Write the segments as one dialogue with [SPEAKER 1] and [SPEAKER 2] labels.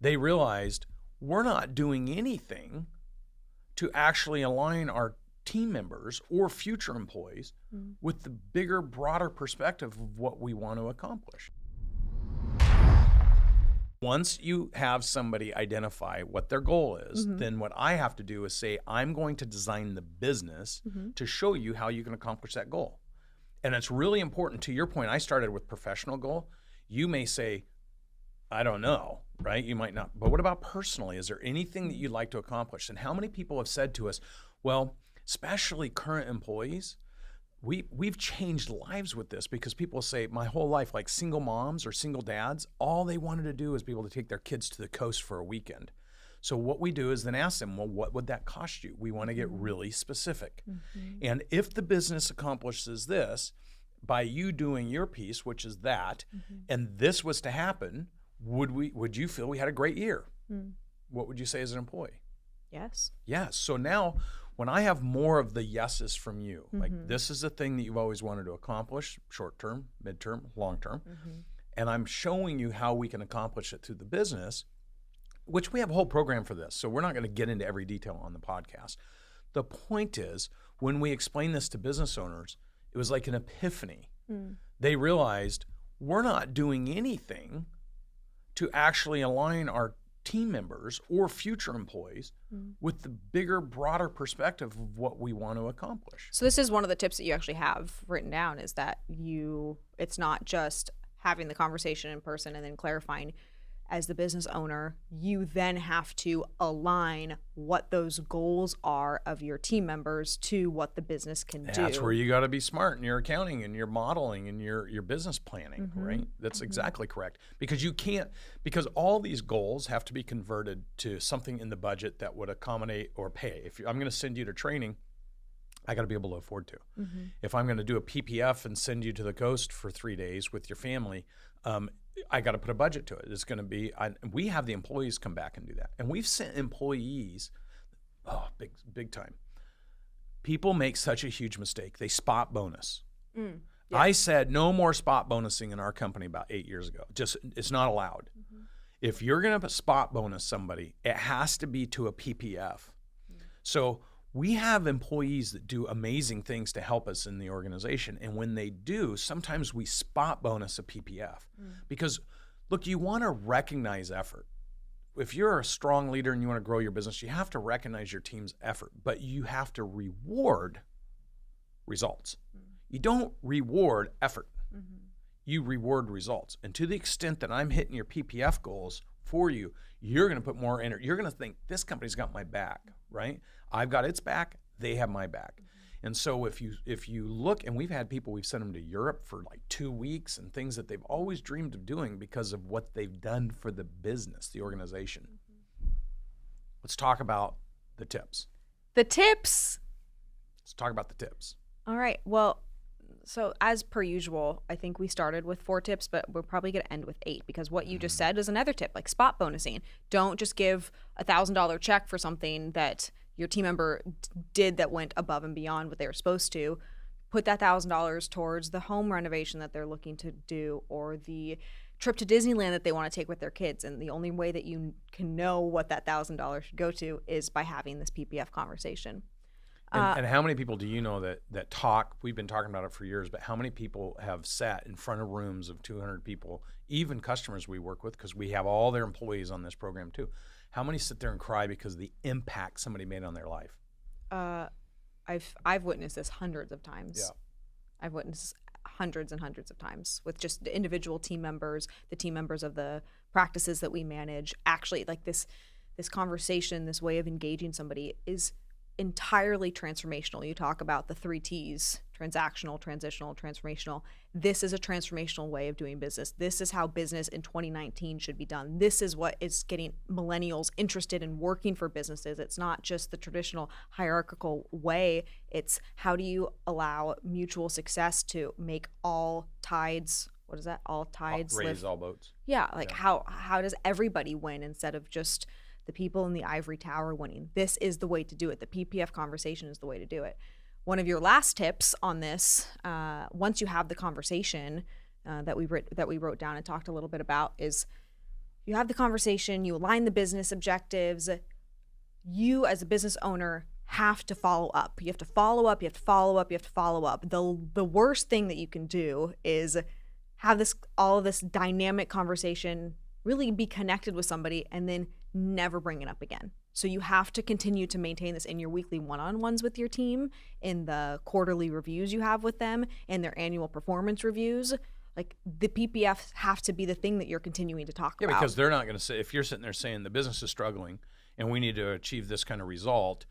[SPEAKER 1] They realized we're not doing anything to actually align our team members or future employees with the bigger, broader perspective of what we want to accomplish. Once you have somebody identify what their goal is, then what I have to do is say, I'm going to design the business to show you how you can accomplish that goal. And it's really important. To your point, I started with professional goal. You may say, I don't know, right? You might not. But what about personally? Is there anything that you'd like to accomplish? And how many people have said to us, well, especially current employees, we've changed lives with this, because people say my whole life, like single moms or single dads, all they wanted to do is be able to take their kids to the coast for a weekend. So what we do is then ask them, well, what would that cost you? We want to get really specific. And if the business accomplishes this by you doing your piece, which is that, and this was to happen, would you feel we had a great year? What would you say as an employee?
[SPEAKER 2] Yes.
[SPEAKER 1] Yes. So now when I have more of the yeses from you, like this is the thing that you've always wanted to accomplish, short term, midterm, long term, and I'm showing you how we can accomplish it through the business, which we have a whole program for this. So we're not going to get into every detail on the podcast. The point is, when we explain this to business owners, it was like an epiphany. They realized we're not doing anything to actually align our team members or future employees with the bigger, broader perspective of what we want to accomplish.
[SPEAKER 2] So this is one of the tips that you actually have written down, is that it's not just having the conversation in person and then clarifying. As the business owner, you then have to align what those goals are of your team members to what the business can do.
[SPEAKER 1] That's where you got to be smart in your accounting and your modeling and your business planning, right? That's exactly correct. Because because all these goals have to be converted to something in the budget that would accommodate or pay. If I'm going to send you to training, I got to be able to afford to. If I'm going to do a PPF and send you to the coast for 3 days with your family, I got to put a budget to it. It's going to be, we have the employees come back and do that. And we've sent employees, big time. People make such a huge mistake. They spot bonus. Yeah. I said no more spot bonusing in our company about 8 years ago. It's not allowed. If you're going to spot bonus somebody, it has to be to a PPF. So we have employees that do amazing things to help us in the organization. And when they do, sometimes we spot bonus a PPF. Because, look, you want to recognize effort. If you're a strong leader and you want to grow your business, you have to recognize your team's effort. But you have to reward results. You don't reward effort. You reward results. And to the extent that I'm hitting your PPF goals for you, you're going to put more energy. You're going to think, this company's got my back, right? I've got its back, they have my back. And so if you look, and we've had people, we've sent them to Europe for like 2 weeks and things that they've always dreamed of doing because of what they've done for the business, the organization. Let's talk about the tips.
[SPEAKER 2] The tips.
[SPEAKER 1] Let's talk about the tips.
[SPEAKER 2] All right. Well, so as per usual, I think we started with 4 tips, but we're probably going to end with 8, because what you just said is another tip, like spot bonusing. Don't just give $1,000 check for something that your team member did that went above and beyond what they were supposed to. Put that $1,000 towards the home renovation that they're looking to do, or the trip to Disneyland that they want to take with their kids. And the only way that you can know what that $1,000 should go to is by having this PPF conversation.
[SPEAKER 1] And how many people do you know that talk? We've been talking about it for years, but how many people have sat in front of rooms of 200 people, even customers we work with, because we have all their employees on this program too. How many sit there and cry because of the impact somebody made on their life?
[SPEAKER 2] I've witnessed this hundreds of times.
[SPEAKER 1] Yeah.
[SPEAKER 2] I've witnessed hundreds and hundreds of times with just the individual team members, the team members of the practices that we manage. Actually, like this conversation, this way of engaging somebody is entirely transformational. You talk about the 3 T's: transactional, transitional, transformational. This is a transformational way of doing business. This is how business in 2019 should be done. This is what is getting millennials interested in working for businesses. It's not just the traditional hierarchical way. It's how do you allow mutual success to make all tides, what is that? All tides
[SPEAKER 1] raise
[SPEAKER 2] lift.
[SPEAKER 1] all boats.
[SPEAKER 2] Yeah, like how does everybody win instead of just the people in the ivory tower winning? This is the way to do it. The PPF conversation is the way to do it. One of your last tips on this, once you have the conversation that we wrote down and talked a little bit about, is you have the conversation, you align the business objectives. You as a business owner have to follow up. You have to follow up, you have to follow up, you have to follow up. The worst thing that you can do is have all of this dynamic conversation, really be connected with somebody, and then never bring it up again. So you have to continue to maintain this in your weekly one-on-ones with your team, in the quarterly reviews you have with them, and their annual performance reviews. Like, the PPFs have to be the thing that you're continuing to talk about.
[SPEAKER 1] Yeah, because they're not going to say, if you're sitting there saying the business is struggling and we need to achieve this kind of result,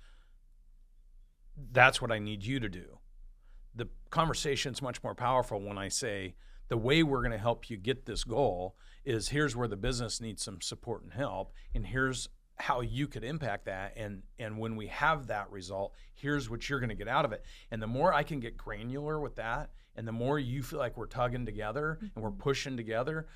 [SPEAKER 1] that's what I need you to do. The conversation's much more powerful when I say, the way we're going to help you get this goal is, here's where the business needs some support and help, and here's how you could impact that, and when we have that result, here's what you're going to get out of it. And the more I can get granular with that, and the more you feel like we're tugging together and we're pushing together,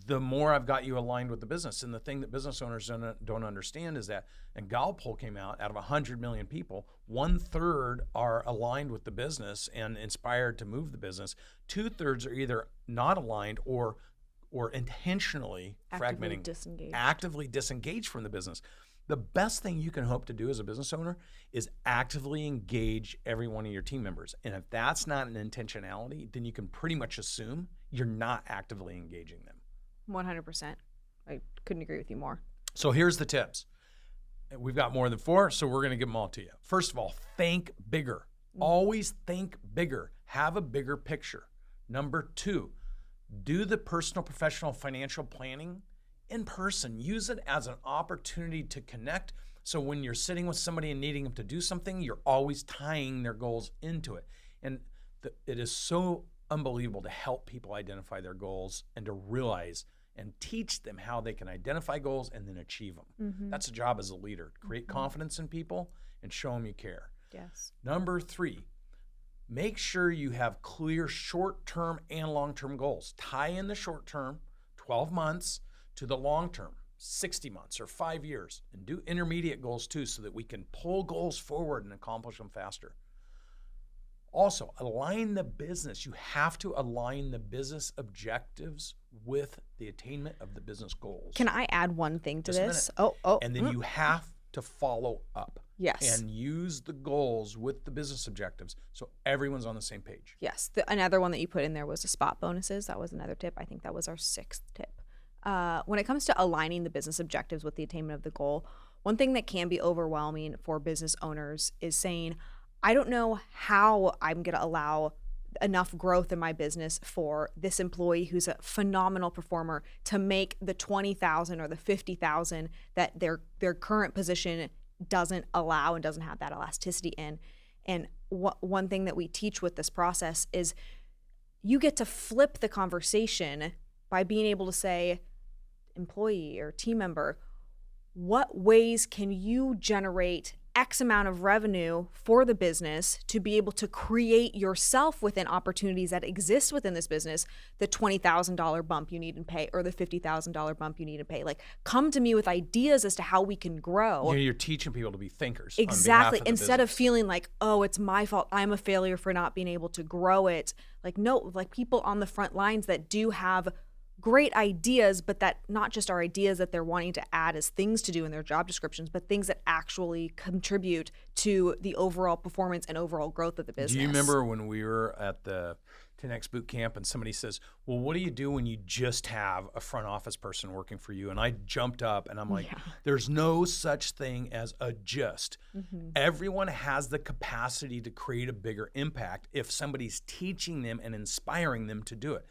[SPEAKER 1] the more I've got you aligned with the business. And the thing that business owners don't understand is that, and Gallup poll came out of 100 million people, 1/3 are aligned with the business and inspired to move the business. 2/3 are either not aligned or intentionally actively disengaged from the business. The best thing you can hope to do as a business owner is actively engage every one of your team members. And if that's not an intentionality, then you can pretty much assume you're not actively engaging them.
[SPEAKER 2] 100%. I couldn't agree with you more.
[SPEAKER 1] So here's the tips. We've got more than 4, so we're going to give them all to you. First of all, think bigger. Always think bigger. Have a bigger picture. Number 2, do the personal, professional, financial planning in person. Use it as an opportunity to connect. So when you're sitting with somebody and needing them to do something, you're always tying their goals into it. And it is so unbelievable to help people identify their goals and to realize and teach them how they can identify goals and then achieve them. Mm-hmm. That's a job as a leader. Create confidence in people and show them you care.
[SPEAKER 2] Yes.
[SPEAKER 1] Number 3, make sure you have clear short-term and long-term goals. Tie in the short-term, 12 months, to the long-term, 60 months or 5 years, and do intermediate goals too, so that we can pull goals forward and accomplish them faster. Also, align the business. You have to align the business objectives with the attainment of the business goals.
[SPEAKER 2] Can I add one thing to this?
[SPEAKER 1] And then you have to follow up.
[SPEAKER 2] Yes.
[SPEAKER 1] And use the goals with the business objectives so everyone's on the same page.
[SPEAKER 2] Yes. Another one that you put in there was the spot bonuses. That was another tip. I think that was our 6th tip. When it comes to aligning the business objectives with the attainment of the goal, one thing that can be overwhelming for business owners is saying, I don't know how I'm going to allow enough growth in my business for this employee who's a phenomenal performer to make the $20,000 or the $50,000 that their current position doesn't allow and doesn't have that elasticity in. And one thing that we teach with this process is you get to flip the conversation by being able to say, employee or team member, what ways can you generate X amount of revenue for the business to be able to create yourself within opportunities that exist within this business, the $20,000 bump you need to pay or the $50,000 bump you need to pay. Like, come to me with ideas as to how we can grow.
[SPEAKER 1] You're teaching people to be thinkers.
[SPEAKER 2] Exactly. Instead of feeling like, oh, it's my fault, I'm a failure for not being able to grow it. Like, no, like people on the front lines that do have great ideas, but that not just are ideas that they're wanting to add as things to do in their job descriptions, but things that actually contribute to the overall performance and overall growth of the business.
[SPEAKER 1] Do you remember when we were at the 10X boot camp and somebody says, well, what do you do when you just have a front office person working for you? And I jumped up and I'm like, there's no such thing as a just. Mm-hmm. Everyone has the capacity to create a bigger impact if somebody's teaching them and inspiring them to do it.